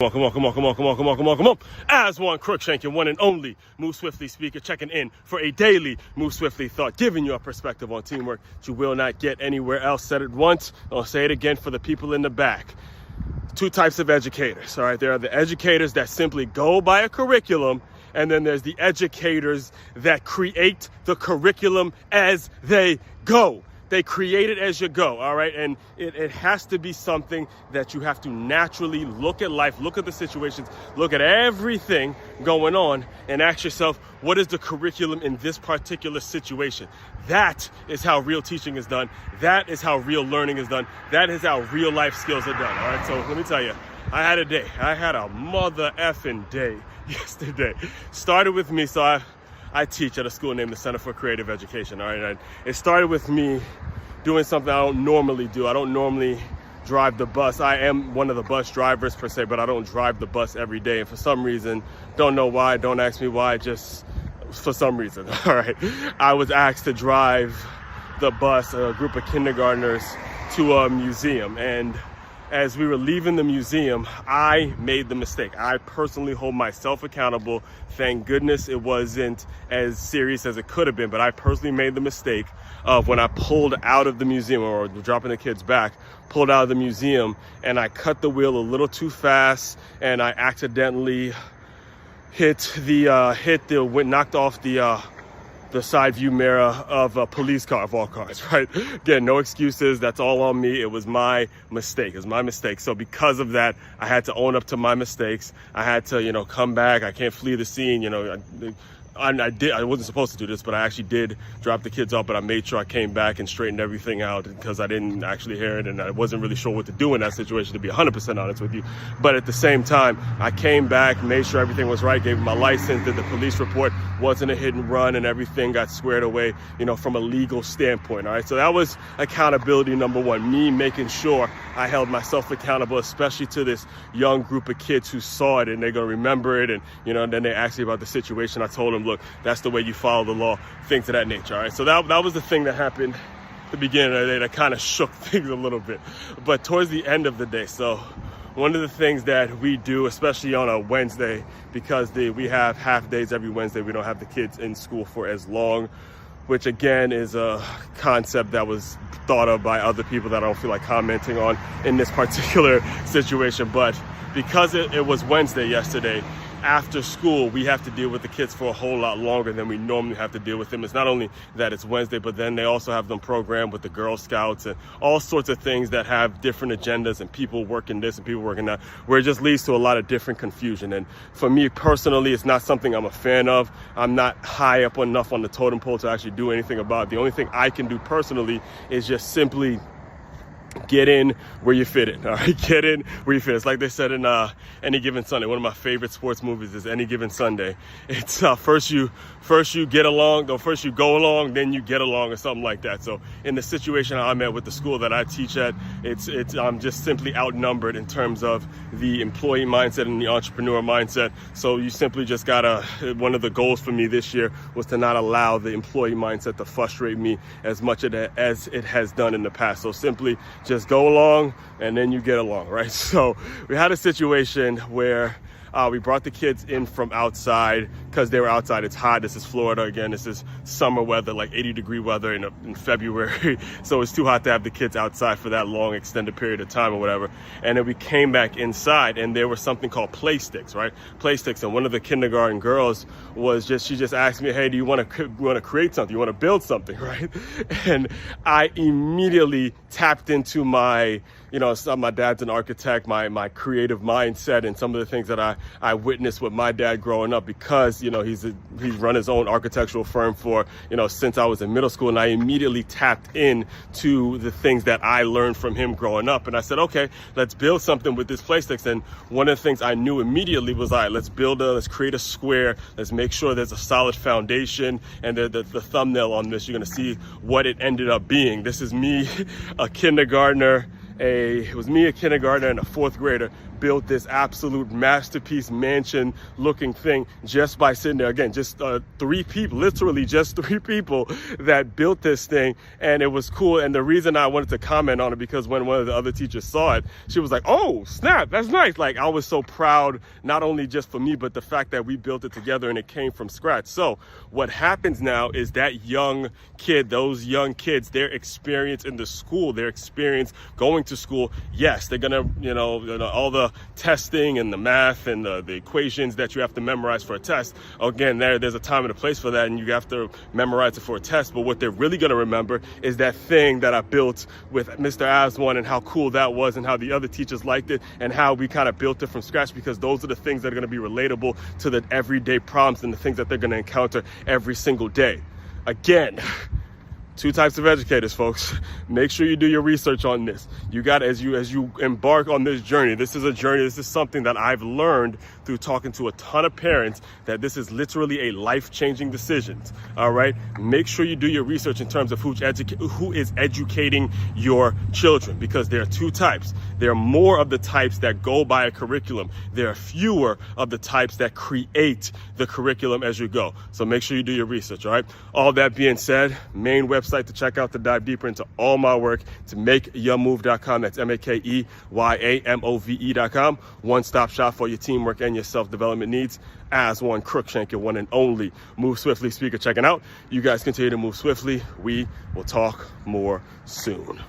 Come on. As one Crookshank, your one and only Move Swiftly speaker, checking in for a daily Move Swiftly thought, giving you a perspective on teamwork that you will not get anywhere else. Said it once, I'll say it again for the people in the back. Two types of educators, all right? There are the educators that simply go by a curriculum, and then there's the educators that create the curriculum as they go. They create it as you go, all right? And it has to be something that you have to naturally look at life, look at the situations, look at everything going on, and ask yourself, what is the curriculum in this particular situation? That is how real teaching is done. That is how real learning is done. That is how real life skills are done, all right? So let me tell you, I had a mother effing day yesterday. Started with me, so I teach at a school named the Center for Creative Education, all right? And it started with me doing something I don't normally do. I don't normally drive the bus. I am one of the bus drivers per se, but I don't drive the bus every day. And for some reason, don't know why, don't ask me why, just for some reason, all right? I was asked to drive the bus, a group of kindergartners, to a museum. And as we were leaving the museum, I made the mistake. I personally hold myself accountable. Thank goodness it wasn't as serious as it could have been, but I personally made the mistake of when I pulled out of the museum, or dropping the kids back, pulled out of the museum, and I cut the wheel a little too fast, and I accidentally knocked off the side view mirror of a police car, of all cars, right? Again, no excuses. That's all on me. It was my mistake. It was my mistake. So because of that, I had to own up to my mistakes. I had to, come back. I can't flee the scene. I wasn't supposed to do this, but I actually did drop the kids off, but I made sure I came back and straightened everything out because I didn't actually hear it, and I wasn't really sure what to do in that situation, to be 100% honest with you. But at the same time, I came back, made sure everything was right, gave them my license, did the police report, wasn't a hit and run, and everything got squared away, from a legal standpoint, all right? So that was accountability number one, me making sure I held myself accountable, especially to this young group of kids who saw it, and they're going to remember it, and, then they asked me about the situation. I told them, look, that's the way you follow the law, things of that nature, all right? So that was the thing that happened at the beginning of the day that kind of shook things a little bit. But towards the end of the day, so one of the things that we do, especially on a Wednesday, because we have half days every Wednesday, we don't have the kids in school for as long, which again is a concept that was thought of by other people that I don't feel like commenting on in this particular situation. But because it was Wednesday yesterday, after school, we have to deal with the kids for a whole lot longer than we normally have to deal with them. It's not only that it's Wednesday, but then they also have them programmed with the Girl Scouts and all sorts of things that have different agendas and people working this and people working that, where it just leads to a lot of different confusion. And for me personally, it's not something I'm a fan of. I'm not high up enough on the totem pole to actually do anything about it. The only thing I can do personally is just simply get in where you fit in, all right? Get in where you fit. It's like they said in Any Given Sunday. One of my favorite sports movies is Any Given Sunday. It's first you get along, or first you go along, then you get along, or something like that. So in the situation I'm at with the school that I teach at, I'm just simply outnumbered in terms of the employee mindset and the entrepreneur mindset. So you simply just gotta, one of the goals for me this year was to not allow the employee mindset to frustrate me as much as it has done in the past. So simply just go along and then you get along, right? So we had a situation where we brought the kids in from outside because they were outside. It's hot. This is Florida. Again, this is summer weather, like 80-degree weather in February. So it's too hot to have the kids outside for that long extended period of time or whatever. And then we came back inside, and there was something called play sticks, right? Play sticks. And one of the kindergarten girls she just asked me, hey, do you want to create something? You want to build something, right? And I immediately tapped into my, my dad's an architect, my creative mindset, and some of the things that I witnessed with my dad growing up, because he's run his own architectural firm for since I was in middle school, and I immediately tapped into the things that I learned from him growing up. And I said, okay, let's build something with this play sticks. And one of the things I knew immediately was, all right, let's create a square, let's make sure there's a solid foundation, and the thumbnail on this, you're going to see what it ended up being. This is me, a kindergartner and a fourth grader built this absolute masterpiece mansion looking thing just by sitting there. Again, just 3 people, literally just 3 people that built this thing, and it was cool. And the reason I wanted to comment on it, because when one of the other teachers saw it, she was like, oh snap, that's nice. Like, I was so proud, not only just for me, but the fact that we built it together and it came from scratch. So what happens now is that young kid, those young kids, their experience in the school, their experience going to school, yes, they're gonna, all the testing and the math and the equations that you have to memorize for a test. Again, there's a time and a place for that, and you have to memorize it for a test. But what they're really gonna remember is that thing that I built with Mr. Aswan, and how cool that was, and how the other teachers liked it, and how we kind of built it from scratch, because those are the things that are gonna be relatable to the everyday problems and the things that they're gonna encounter every single day. Again, 2 types of educators, folks. Make sure you do your research on this. You got, as you embark on this journey, this is a journey, this is something that I've learned through talking to a ton of parents, that this is literally a life-changing decision. All right? Make sure you do your research in terms of who is educating your children, because there are 2 types. There are more of the types that go by a curriculum. There are fewer of the types that create the curriculum as you go. So make sure you do your research, all right? All that being said, main website to check out to dive deeper into all my work, to makeyourmove.com. That's makeyourmove.com. One-stop shop for your teamwork and your self-development needs. Aswan Cruikshank, your one and only Move Swiftly speaker, checking out. You guys continue to move swiftly. We will talk more soon.